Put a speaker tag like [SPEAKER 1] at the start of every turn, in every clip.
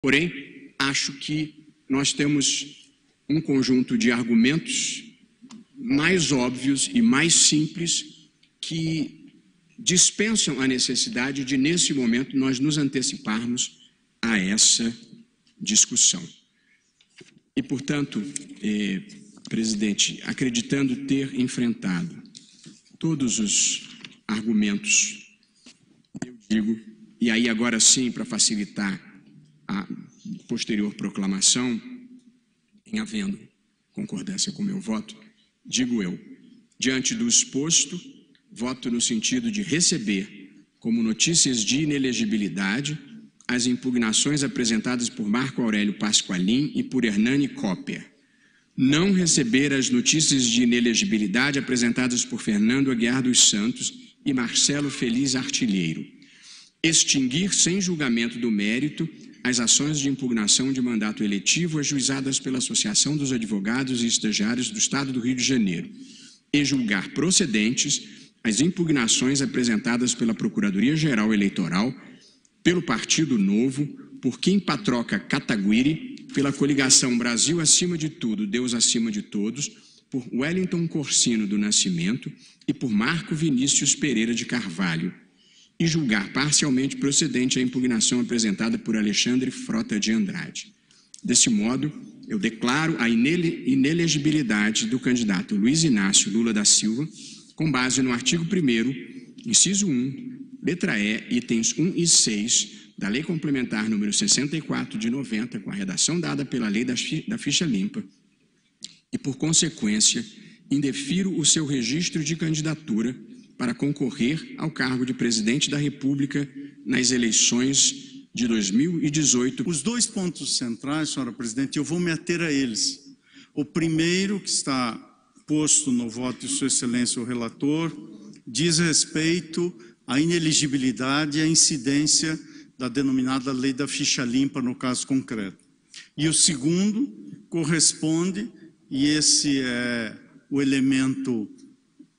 [SPEAKER 1] Porém, acho que nós temos um conjunto de argumentos mais óbvios e mais simples que dispensam a necessidade de, nesse momento, nós nos anteciparmos a essa discussão. E, portanto, presidente, acreditando ter enfrentado todos os argumentos, eu digo, e aí agora sim, para facilitar a posterior proclamação, em havendo concordância com o meu voto, digo eu, diante do exposto, voto no sentido de receber como notícias de inelegibilidade as impugnações apresentadas por Marco Aurélio Pasqualin e por Hernani Copper. Não receber as notícias de inelegibilidade apresentadas por Fernando Aguiar dos Santos e Marcelo Feliz Artilheiro. Extinguir sem julgamento do mérito as ações de impugnação de mandato eletivo ajuizadas pela Associação dos Advogados e Estagiários do Estado do Rio de Janeiro e julgar procedentes as impugnações apresentadas pela Procuradoria-Geral Eleitoral, pelo Partido Novo, por Kim Patroca Kataguiri, pela coligação Brasil Acima de Tudo, Deus Acima de Todos, por Wellington Corsino do Nascimento e por Marco Vinícius Pereira de Carvalho, e julgar parcialmente procedente a impugnação apresentada por Alexandre Frota de Andrade. Desse modo, eu declaro a inelegibilidade do candidato Luiz Inácio Lula da Silva, com base no artigo 1º, inciso 1, letra E, itens 1 e 6, da Lei Complementar número 64 de 90, com a redação dada pela Lei da Ficha Limpa, e, por consequência, indefiro o seu registro de candidatura para concorrer ao cargo de presidente da República nas eleições de 2018.
[SPEAKER 2] Os dois pontos centrais, senhora presidente, eu vou me ater a eles. O primeiro, que está posto no voto de Sua Excelência o relator, diz respeito à inelegibilidade e à incidência da denominada Lei da Ficha Limpa no caso concreto. E o segundo corresponde, e esse é o elemento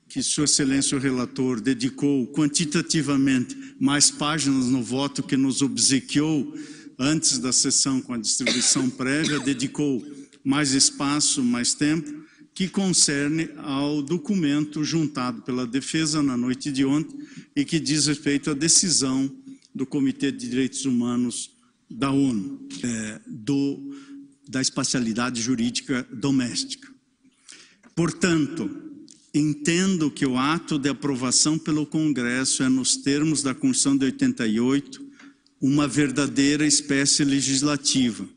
[SPEAKER 2] que Sua Excelência o relator dedicou quantitativamente mais páginas no voto que nos obsequiou antes da sessão com a distribuição prévia, dedicou mais espaço, mais tempo, que concerne ao documento juntado pela defesa na noite de ontem e que diz respeito à decisão do Comitê de Direitos Humanos da ONU, da espacialidade jurídica doméstica. Portanto, entendo que o ato de aprovação pelo Congresso é, nos termos da Constituição de 88, uma verdadeira espécie legislativa.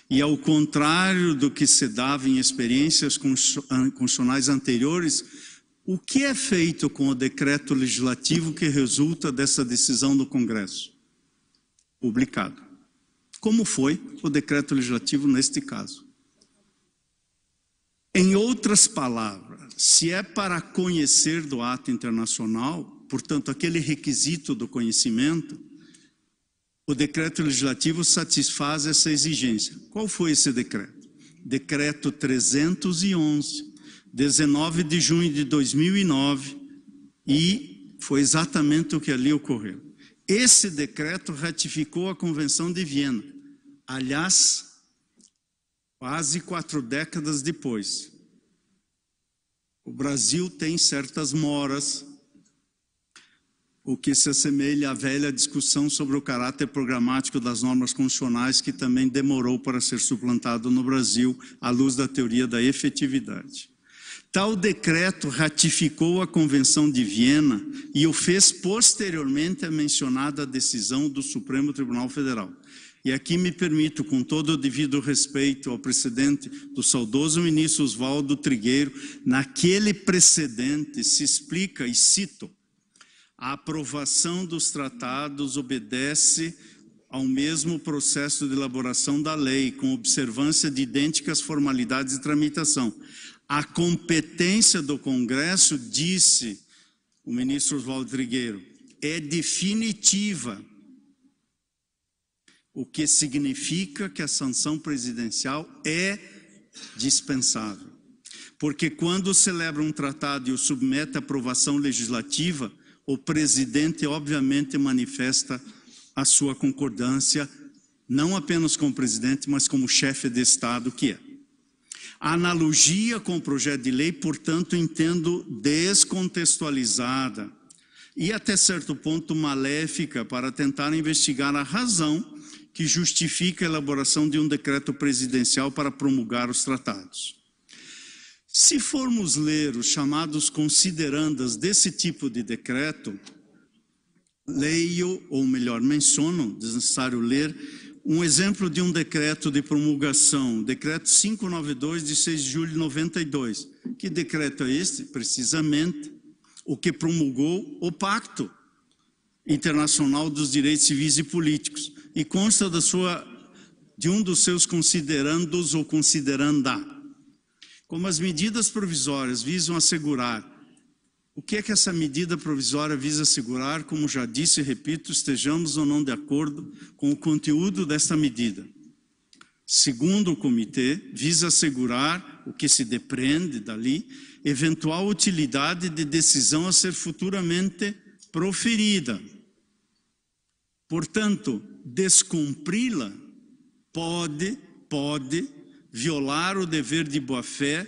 [SPEAKER 2] E, ao contrário do que se dava em experiências constitucionais anteriores, o que é feito com o decreto legislativo que resulta dessa decisão do Congresso? Publicado. Como foi o decreto legislativo neste caso? Em outras palavras, se é para conhecer do ato internacional, portanto, aquele requisito do conhecimento, o decreto legislativo satisfaz essa exigência. Qual foi esse decreto? Decreto 311, 19 de junho de 2009, e foi exatamente o que ali ocorreu. Esse decreto ratificou a Convenção de Viena. Aliás, quase 4 décadas depois. O Brasil tem certas moras, o que se assemelha à velha discussão sobre o caráter programático das normas constitucionais, que também demorou para ser suplantado no Brasil, à luz da teoria da efetividade. Tal decreto ratificou a Convenção de Viena e o fez posteriormente à mencionada decisão do Supremo Tribunal Federal. E aqui me permito, com todo o devido respeito ao precedente do saudoso ministro Oswaldo Trigueiro, naquele precedente se explica, e cito, a aprovação dos tratados obedece ao mesmo processo de elaboração da lei, com observância de idênticas formalidades de tramitação. A competência do Congresso, disse o ministro Oswaldo Trigueiro, é definitiva, o que significa que a sanção presidencial é dispensável. Porque quando celebra um tratado e o submete à aprovação legislativa, o presidente obviamente manifesta a sua concordância não apenas como presidente, mas como chefe de Estado que é. A analogia com o projeto de lei, portanto, entendo descontextualizada e até certo ponto maléfica para tentar investigar a razão que justifica a elaboração de um decreto presidencial para promulgar os tratados. Se formos ler os chamados considerandas desse tipo de decreto, leio, ou melhor, menciono, desnecessário ler, um exemplo de um decreto de promulgação, decreto 592 de 6 de julho de 92. Que decreto é este? Precisamente o que promulgou o Pacto Internacional dos Direitos Civis e Políticos e consta de um dos seus considerandos ou consideranda. Como as medidas provisórias visam assegurar, o que é que essa medida provisória visa assegurar? Como já disse e repito, estejamos ou não de acordo com o conteúdo desta medida. Segundo o comitê, visa assegurar o que se depreende dali, eventual utilidade de decisão a ser futuramente proferida. Portanto, descumpri-la pode violar o dever de boa-fé,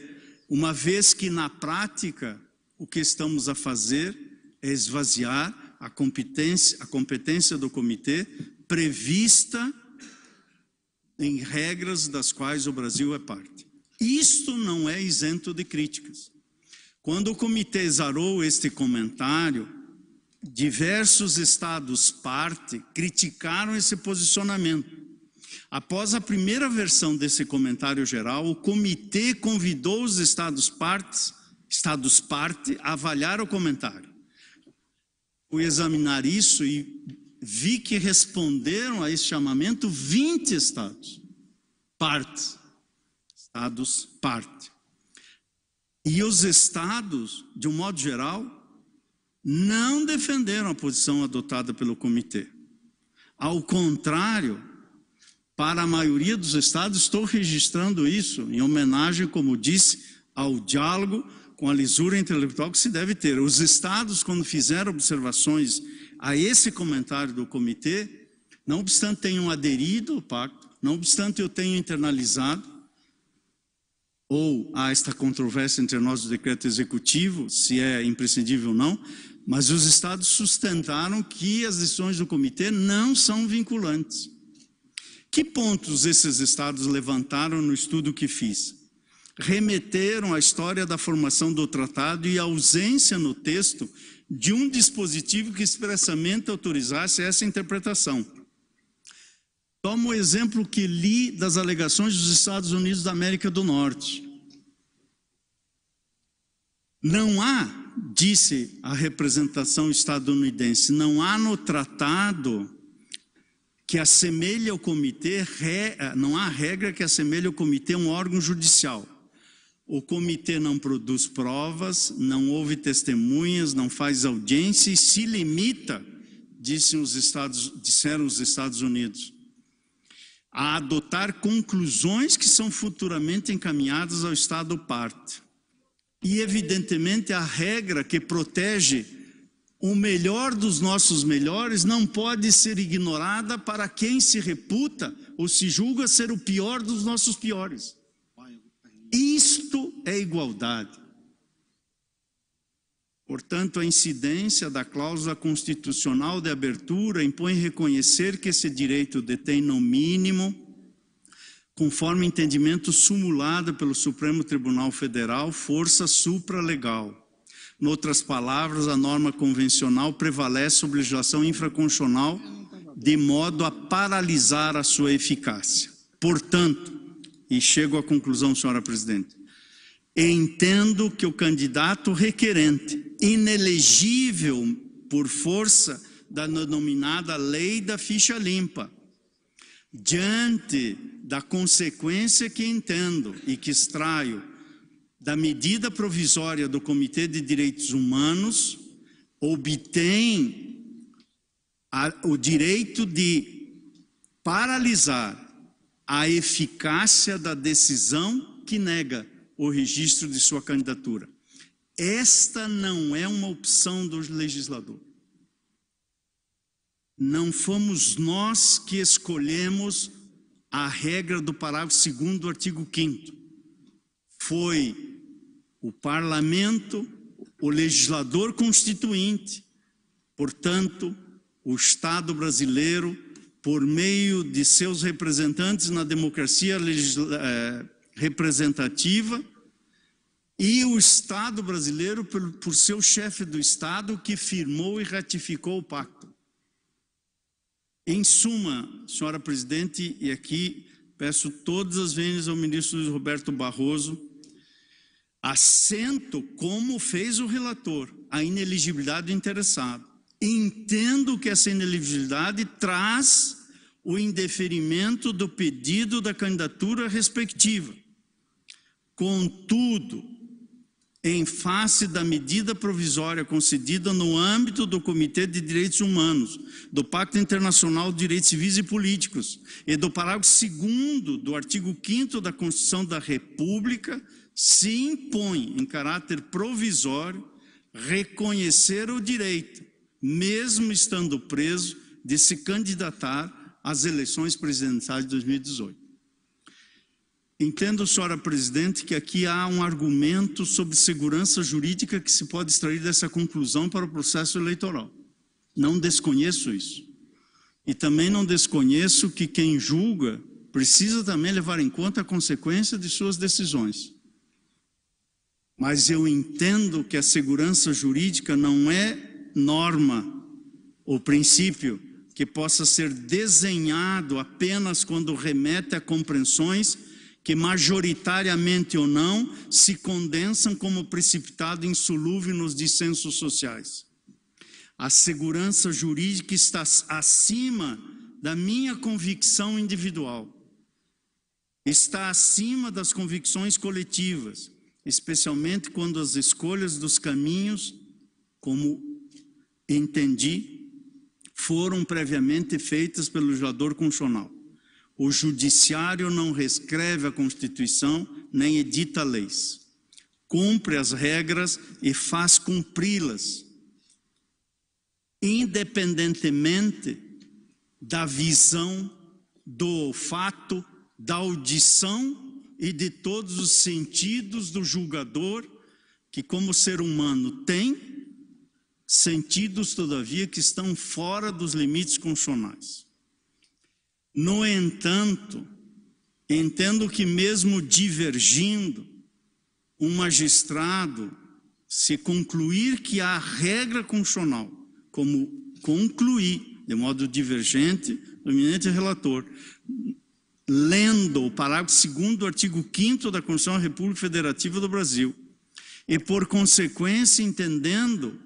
[SPEAKER 2] uma vez que na prática o que estamos a fazer é esvaziar a competência do comitê prevista em regras das quais o Brasil é parte. Isto não é isento de críticas. Quando o comitê exarou este comentário, diversos estados parte criticaram esse posicionamento. Após a primeira versão desse comentário geral, o comitê convidou os estados parte a avaliar o comentário. Fui examinar isso e vi que responderam a esse chamamento 20 estados parte. E os estados, de um modo geral, não defenderam a posição adotada pelo comitê. Ao contrário, para a maioria dos estados, estou registrando isso em homenagem, como disse, ao diálogo com a lisura intelectual que se deve ter. Os estados, quando fizeram observações a esse comentário do comitê, não obstante tenham aderido ao pacto, não obstante eu tenha internalizado, ou há esta controvérsia entre nós do decreto executivo, se é imprescindível ou não, mas os estados sustentaram que as decisões do comitê não são vinculantes. Que pontos esses estados levantaram no estudo que fiz? Remeteram à história da formação do tratado e a ausência no texto de um dispositivo que expressamente autorizasse essa interpretação. Tomo o exemplo que li das alegações dos Estados Unidos da América do Norte. Não há, disse a representação estadunidense, não há no tratado que assemelhe ao comitê, não há regra que assemelhe ao comitê um órgão judicial. O comitê não produz provas, não ouve testemunhas, não faz audiência e se limita, disseram os Estados Unidos, a adotar conclusões que são futuramente encaminhadas ao Estado parte. E, evidentemente, a regra que protege o melhor dos nossos melhores não pode ser ignorada para quem se reputa ou se julga ser o pior dos nossos piores. Isto é igualdade. Portanto, a incidência da cláusula constitucional de abertura impõe reconhecer que esse direito detém, no mínimo, conforme entendimento sumulado pelo Supremo Tribunal Federal, força supralegal. Em outras palavras, a norma convencional prevalece sobre a legislação infraconstitucional de modo a paralisar a sua eficácia. Portanto, e chego à conclusão, senhora presidente, entendo que o candidato requerente, inelegível por força da denominada lei da ficha limpa, diante da consequência que entendo e que extraio da medida provisória do Comitê de Direitos Humanos, obtém o direito de paralisar a eficácia da decisão que nega o registro de sua candidatura. Esta não é uma opção do legislador. não fomos nós que escolhemos a regra do parágrafo 2º do artigo 5º. Foi o parlamento, o legislador constituinte, portanto, o Estado brasileiro, por meio de seus representantes na democracia representativa, e o Estado brasileiro por seu chefe do Estado, que firmou e ratificou o pacto. Em suma, senhora presidente, e aqui peço todas as vezes ao ministro Luiz Roberto Barroso, assento, como fez o relator, a ineligibilidade do interessado. Entendo que essa ineligibilidade traz o indeferimento do pedido da candidatura respectiva. Contudo, em face da medida provisória concedida no âmbito do Comitê de Direitos Humanos, do Pacto Internacional de Direitos Civis e Políticos e do parágrafo 2º do artigo 5º da Constituição da República, se impõe, em caráter provisório, reconhecer o direito, mesmo estando preso, de se candidatar às eleições presidenciais de 2018. Entendo, senhora presidente, que aqui há um argumento sobre segurança jurídica que se pode extrair dessa conclusão para o processo eleitoral. Não desconheço isso. E também não desconheço que quem julga precisa também levar em conta a consequência de suas decisões. Mas eu entendo que a segurança jurídica não é norma ou princípio que possa ser desenhado apenas quando remete a compreensões que majoritariamente ou não se condensam como precipitado insolúvel nos dissensos sociais. A segurança jurídica está acima da minha convicção individual, está acima das convicções coletivas, especialmente quando as escolhas dos caminhos, como entendi, foram previamente feitas pelo legislador constitucional. O judiciário não reescreve a Constituição, nem edita leis. Cumpre as regras e faz cumpri-las, independentemente da visão, do olfato, da audição e de todos os sentidos do julgador, que como ser humano tem sentidos, todavia, que estão fora dos limites constitucionais. No entanto, entendo que mesmo divergindo, um magistrado, se concluir que há regra constitucional, como concluir, de modo divergente, do eminente relator, lendo o parágrafo 2º do artigo 5º da Constituição da República Federativa do Brasil, e por consequência entendendo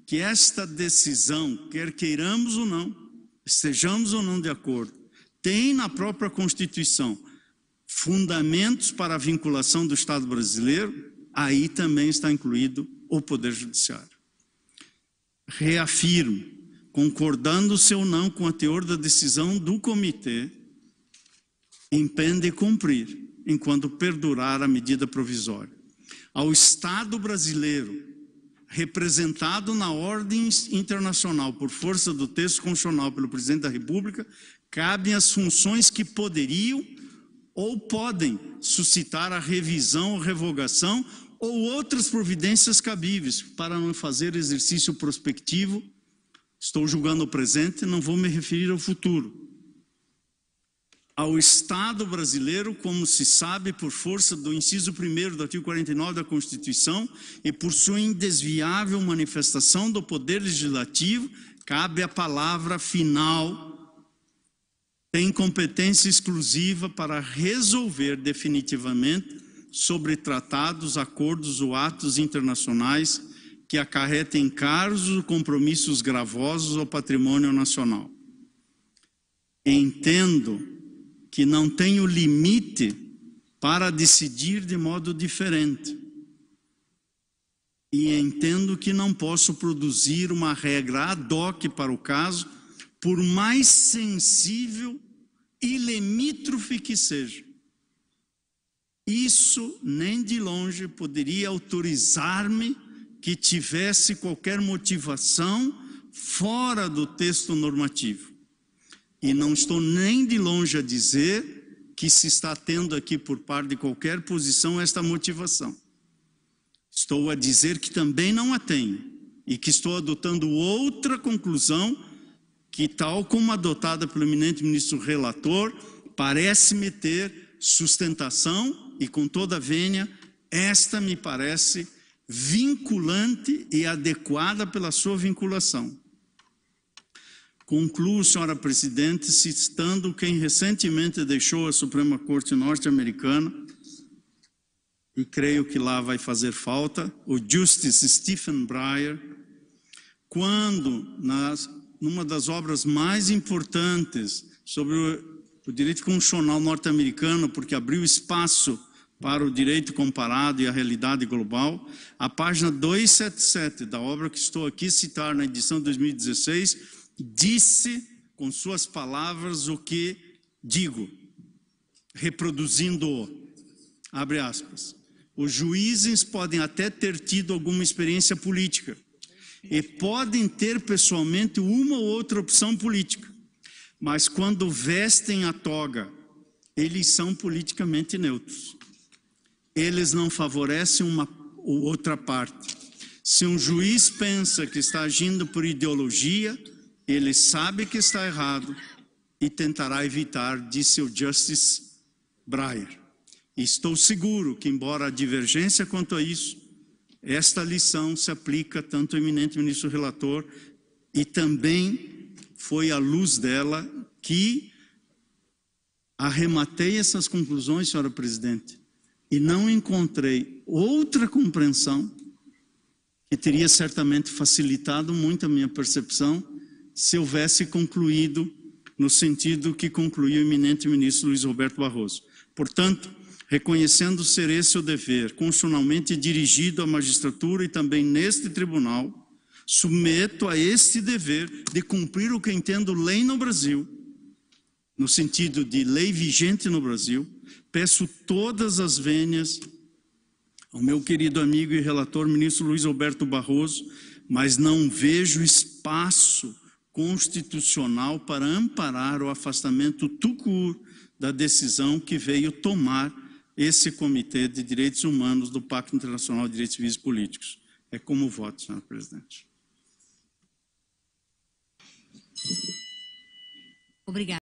[SPEAKER 2] que esta decisão, quer queiramos ou não, estejamos ou não de acordo, tem na própria Constituição fundamentos para a vinculação do Estado brasileiro, aí também está incluído o Poder Judiciário. Reafirmo, concordando-se ou não com a teor da decisão do comitê, impende cumprir, enquanto perdurar a medida provisória. Ao Estado brasileiro, representado na ordem internacional por força do texto constitucional pelo Presidente da República, cabem as funções que poderiam ou podem suscitar a revisão ou revogação ou outras providências cabíveis para não fazer exercício prospectivo. Estou julgando o presente, não vou me referir ao futuro. Ao Estado brasileiro, como se sabe, por força do inciso 1º do artigo 49 da Constituição e por sua indesviável manifestação do poder legislativo, cabe a palavra final, tem competência exclusiva para resolver definitivamente sobre tratados, acordos ou atos internacionais que acarretem encargos ou compromissos gravosos ao patrimônio nacional. Entendo que não tenho limite para decidir de modo diferente. E entendo que não posso produzir uma regra ad hoc para o caso, por mais sensível e limítrofe que seja. Isso nem de longe poderia autorizar-me que tivesse qualquer motivação fora do texto normativo. E não estou nem de longe a dizer que se está tendo aqui por parte de qualquer posição esta motivação. Estou a dizer que também não a tenho e que estou adotando outra conclusão que, tal como adotada pelo eminente ministro relator, parece-me ter sustentação e, com toda a vênia, esta me parece vinculante e adequada pela sua vinculação. Concluo, senhora presidente, citando quem recentemente deixou a Suprema Corte norte-americana, e creio que lá vai fazer falta, o Justice Stephen Breyer, quando, numa das obras mais importantes sobre o direito constitucional norte-americano, porque abriu espaço para o direito comparado e a realidade global, a página 277 da obra que estou aqui a citar na edição de 2016, disse com suas palavras o que digo, reproduzindo-o, abre aspas, os juízes podem até ter tido alguma experiência política e podem ter pessoalmente uma ou outra opção política, mas quando vestem a toga, eles são politicamente neutros. Eles não favorecem uma ou outra parte. Se um juiz pensa que está agindo por ideologia, ele sabe que está errado e tentará evitar, disse o Justice Breyer. Estou seguro que, embora a divergência quanto a isso, esta lição se aplica tanto ao eminente ministro relator e também foi à luz dela que arrematei essas conclusões, senhora presidente, e não encontrei outra compreensão que teria certamente facilitado muito a minha percepção se houvesse concluído no sentido que concluiu o eminente ministro Luiz Roberto Barroso. Portanto, reconhecendo ser esse o dever constitucionalmente dirigido à magistratura e também neste tribunal, submeto a este dever de cumprir o que entendo lei no Brasil, no sentido de lei vigente no Brasil. Peço todas as vênias ao meu querido amigo e relator ministro Luiz Roberto Barroso, mas não vejo espaço constitucional para amparar o afastamento tucur da decisão que veio tomar esse Comitê de Direitos Humanos do Pacto Internacional de Direitos Civis e Políticos. É como voto, senhora presidente.
[SPEAKER 3] Obrigada.